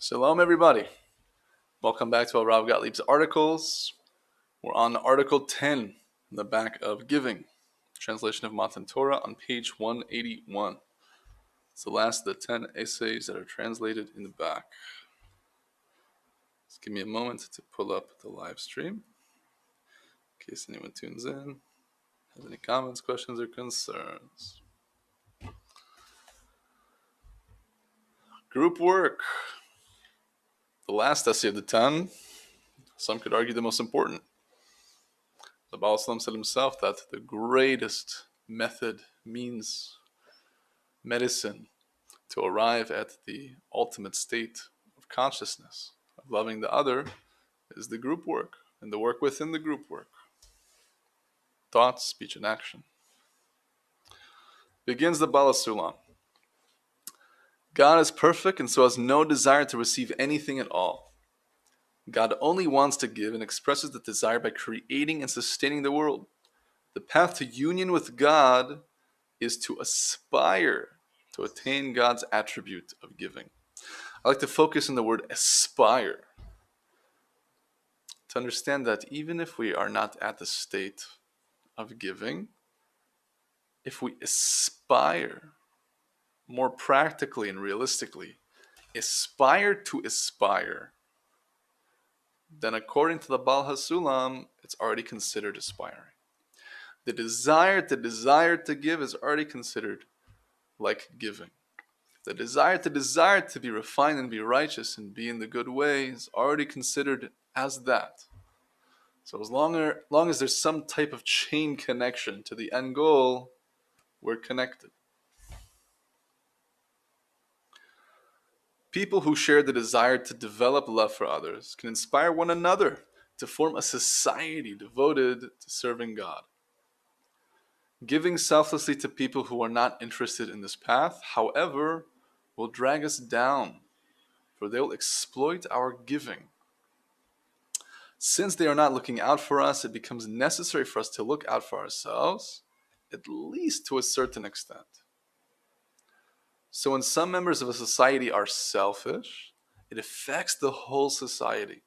Shalom, everybody. Welcome back to HaRav Gottlieb's articles. We're on Article 10, in the back of Giving, translation of Matan Torah on page 181. It's the last of the 10 essays that are translated in the back. Just give me a moment to pull up the live stream, in case anyone tunes in, has any comments, questions, or concerns. Group work. The last essay of the 10, some could argue the most important. The Baal Shalom said himself that the greatest method, means, medicine to arrive at the ultimate state of consciousness, of loving the other, is the group work, and the work within the group work. Thought, speech, and action. Begins the Baal Shalom. God is perfect and so has no desire to receive anything at all. God only wants to give and expresses the desire by creating and sustaining the world. The path to union with God is to aspire to attain God's attribute of giving. I like to focus on the word aspire, to understand that even if we are not at the state of giving, if we aspire more practically and realistically, aspire to aspire, then according to the Baal HaSulam, it's already considered aspiring. The desire to give is already considered like giving. The desire to be refined and be righteous and be in the good way is already considered as that. So as long as there's some type of chain connection to the end goal, we're connected. People who share the desire to develop love for others can inspire one another to form a society devoted to serving God. Giving selflessly to people who are not interested in this path, however, will drag us down, for they will exploit our giving. Since they are not looking out for us, it becomes necessary for us to look out for ourselves, at least to a certain extent. So when some members of a society are selfish, it affects the whole society.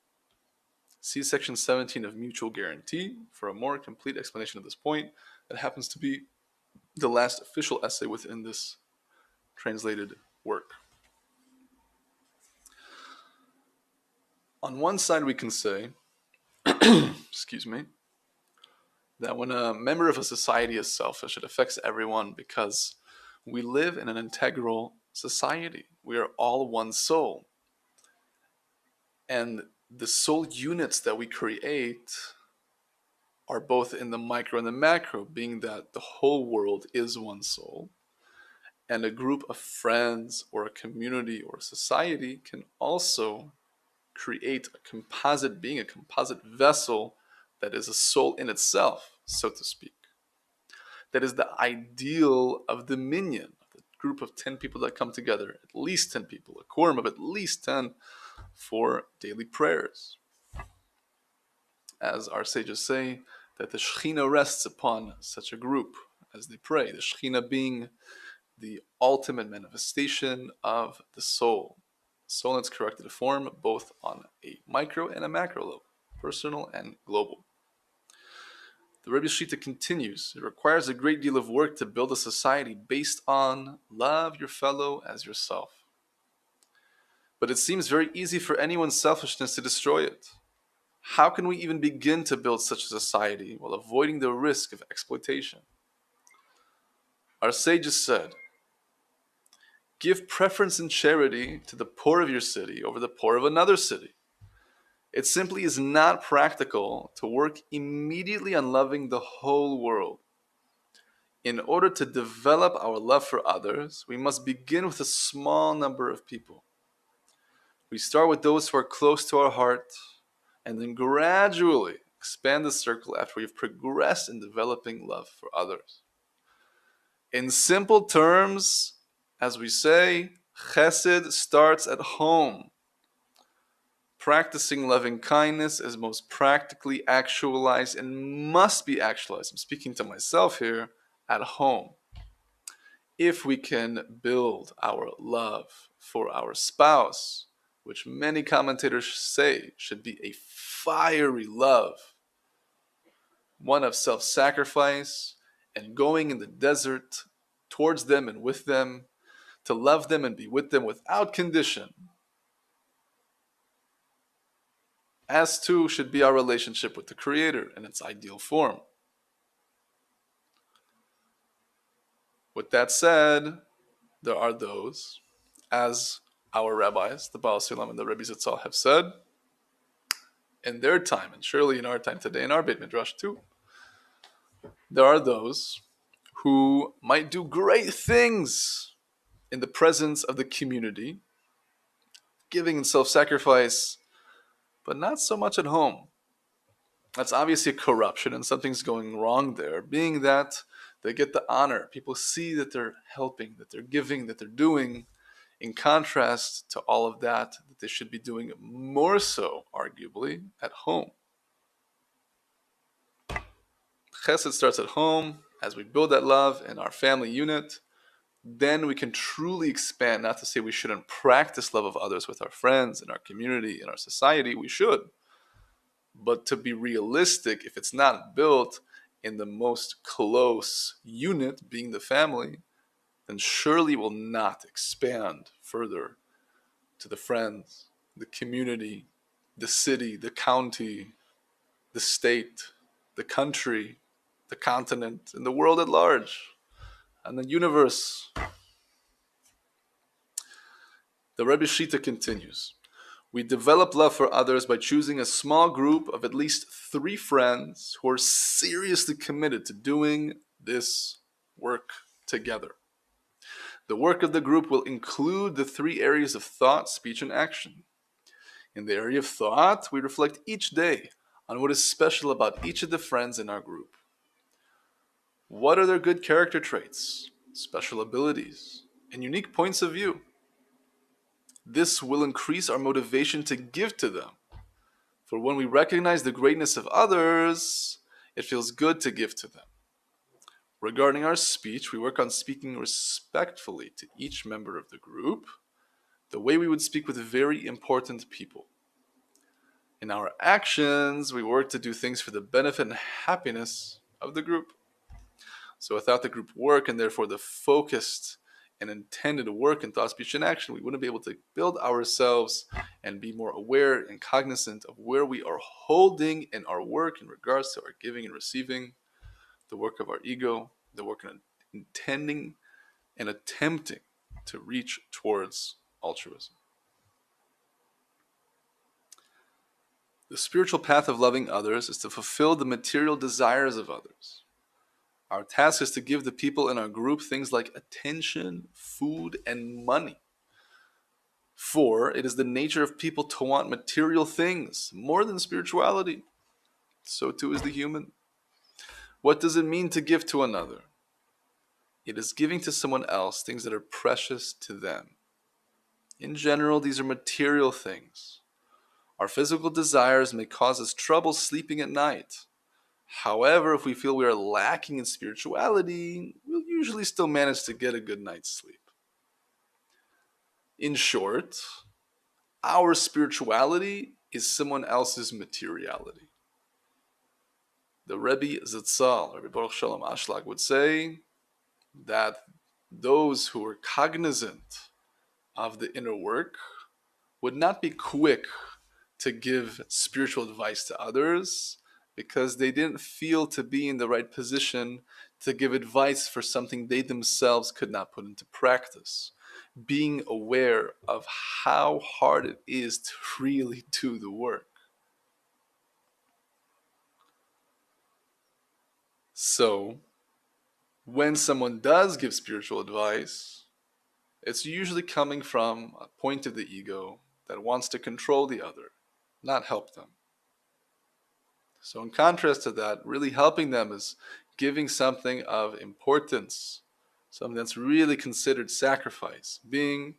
See section 17 of Mutual Guarantee for a more complete explanation of this point. That happens to be the last official essay within this translated work. On one side, we can say, excuse me, that when a member of a society is selfish, it affects everyone because we live in an integral society. We are all one soul. And the soul units that we create are both in the micro and the macro, being that the whole world is one soul. And a group of friends or a community or a society can also create a composite being, a composite vessel that is a soul in itself, so to speak. That is the ideal of the minyan, the group of 10 people that come together, at least 10 people, a quorum of at least 10 for daily prayers. As our sages say, that the Shekhinah rests upon such a group as they pray, the Shekhinah being the ultimate manifestation of the soul. Soul in its corrected form, both on a micro and a macro level, personal and global. The Rebbe Shita continues, it requires a great deal of work to build a society based on love your fellow as yourself. But it seems very easy for anyone's selfishness to destroy it. How can we even begin to build such a society while avoiding the risk of exploitation? Our sages said, give preference in charity to the poor of your city over the poor of another city. It simply is not practical to work immediately on loving the whole world. In order to develop our love for others, we must begin with a small number of people. We start with those who are close to our heart, and then gradually expand the circle after we've progressed in developing love for others. In simple terms, as we say, chesed starts at home. Practicing loving kindness is most practically actualized and must be actualized, I'm speaking to myself here, at home. If we can build our love for our spouse which many commentators say should be a fiery love, one of self-sacrifice and going in the desert towards them and with them, to love them and be with them without condition, as too should be our relationship with the Creator in its ideal form. With that said, there are those, as our rabbis, the Baal Sulam and the Rebbe Zitzal have said, in their time, and surely in our time today, in our Beit Midrash too, there are those who might do great things in the presence of the community, giving and self-sacrifice, but not so much at home. That's obviously a corruption and something's going wrong there, being that they get the honor. People see that they're helping, that they're giving, that they're doing, in contrast to all of that they should be doing more so, arguably, at home. Chesed starts at home. As we build that love in our family unit, then we can truly expand. Not to say we shouldn't practice love of others with our friends, in our community, in our society. We should. But to be realistic, if it's not built in the most close unit, being the family, then surely will not expand further to the friends, the community, the city, the county, the state, the country, the continent, and the world at large, and the universe. The Rebbe Shita continues. We develop love for others by choosing a small group of at least 3 friends who are seriously committed to doing this work together. The work of the group will include the 3 areas of thought, speech, and action. In the area of thought, we reflect each day on what is special about each of the friends in our group. What are their good character traits, special abilities, and unique points of view? This will increase our motivation to give to them. For when we recognize the greatness of others, it feels good to give to them. Regarding our speech, we work on speaking respectfully to each member of the group, the way we would speak with very important people. In our actions, we work to do things for the benefit and happiness of the group. So without the group work, and therefore the focused and intended work in thought, speech, and action, we wouldn't be able to build ourselves and be more aware and cognizant of where we are holding in our work in regards to our giving and receiving, the work of our ego, the work in intending and attempting to reach towards altruism. The spiritual path of loving others is to fulfill the material desires of others. Our task is to give the people in our group things like attention, food, and money. For it is the nature of people to want material things more than spirituality. So too is the human. What does it mean to give to another? It is giving to someone else things that are precious to them. In general, these are material things. Our physical desires may cause us trouble sleeping at night. However, if we feel we are lacking in spirituality, we'll usually still manage to get a good night's sleep. In short, our spirituality is someone else's materiality. The Rebbe Zitzal, Rebbe Baruch Shalom Ashlag, would say that those who are cognizant of the inner work would not be quick to give spiritual advice to others because they didn't feel to be in the right position to give advice for something they themselves could not put into practice. Being aware of how hard it is to really do the work. So, when someone does give spiritual advice, it's usually coming from a point of the ego that wants to control the other, not help them. So in contrast to that, really helping them is giving something of importance, something that's really considered sacrifice, being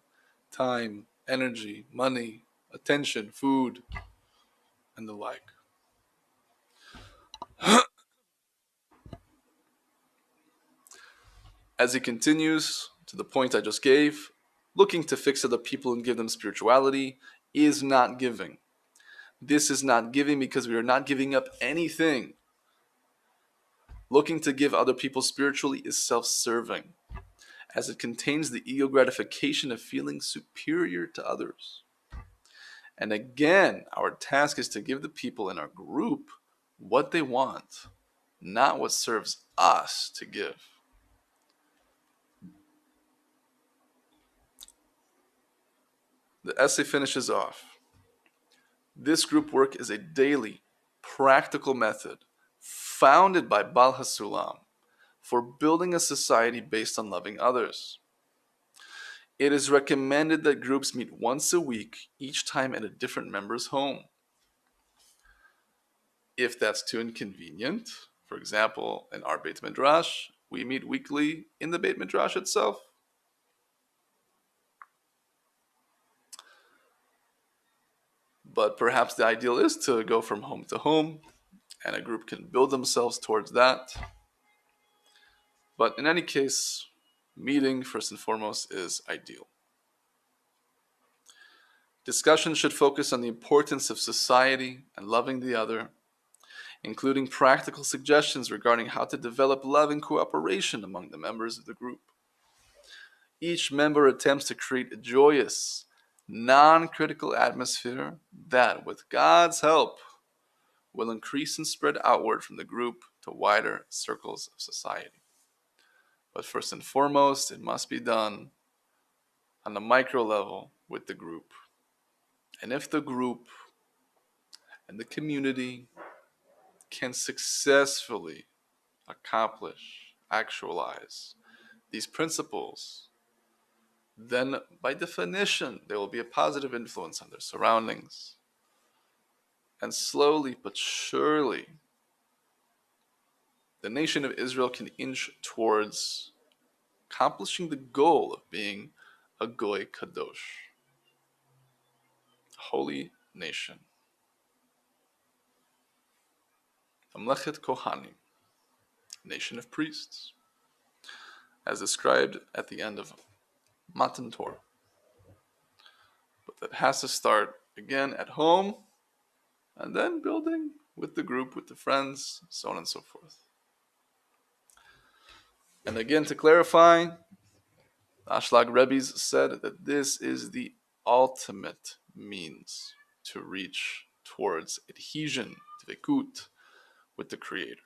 time, energy, money, attention, food, and the like. As he continues to the point I just gave, looking to fix other people and give them spirituality is not giving. This is not giving because we are not giving up anything. Looking to give other people spiritually is self-serving, as it contains the ego gratification of feeling superior to others. And again, our task is to give the people in our group what they want, not what serves us to give. The essay finishes off. This group work is a daily, practical method founded by Bal HaSulam for building a society based on loving others. It is recommended that groups meet once a week, each time at a different member's home. If that's too inconvenient, for example, in our Beit Midrash, we meet weekly in the Beit Midrash itself. But perhaps the ideal is to go from home to home, and a group can build themselves towards that. But in any case, meeting first and foremost is ideal. Discussion should focus on the importance of society and loving the other, including practical suggestions regarding how to develop love and cooperation among the members of the group. Each member attempts to create a joyous, non-critical atmosphere that, with God's help, will increase and spread outward from the group to wider circles of society. But first and foremost, it must be done on the micro level with the group. And if the group and the community can successfully accomplish, actualize these principles, then by definition, there will be a positive influence on their surroundings. And slowly but surely, the nation of Israel can inch towards accomplishing the goal of being a Goy Kadosh, holy nation. Mamlechet Kohanim, nation of priests, as described at the end of Matan Torah. But that has to start again at home, and then building with the group, with the friends, so on and so forth. And again, to clarify, Ashlag Rebbe's said that this is the ultimate means to reach towards adhesion, dvekut, with the Creator.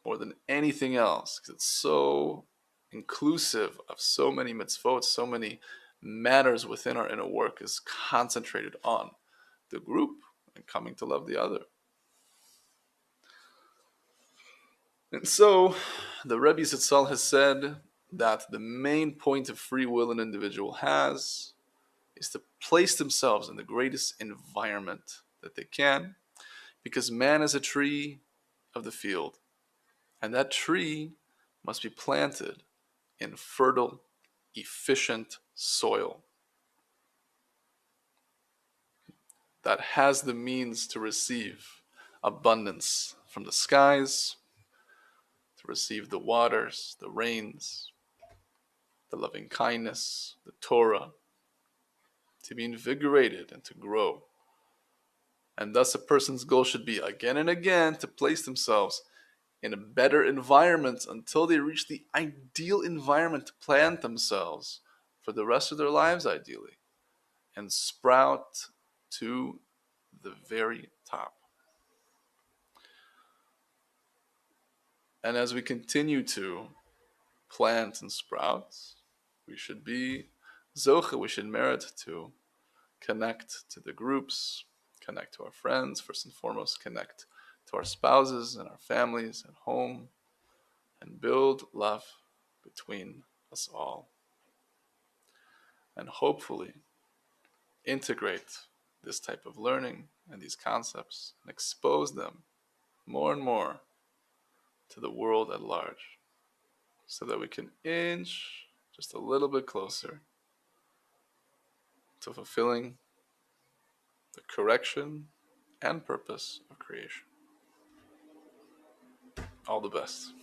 More than anything else, because it's so inclusive of so many mitzvot, so many matters within our inner work is concentrated on the group and coming to love the other. And so, the Rebbe Zitzal has said that the main point of free will an individual has is to place themselves in the greatest environment that they can, because man is a tree of the field, and that tree must be planted in fertile, efficient soil that has the means to receive abundance from the skies, to receive the waters, the rains, the loving kindness, the Torah, to be invigorated and to grow. And thus a person's goal should be again and again to place themselves in a better environment until they reach the ideal environment to plant themselves for the rest of their lives, ideally, and sprout to the very top. And as we continue to plant and sprout, we should be zoche, we should merit to connect to the groups, connect to our friends, first and foremost, connect to our spouses and our families at home, and build love between us all. And hopefully integrate this type of learning and these concepts and expose them more and more to the world at large, so that we can inch just a little bit closer to fulfilling the correction and purpose of creation. All the best.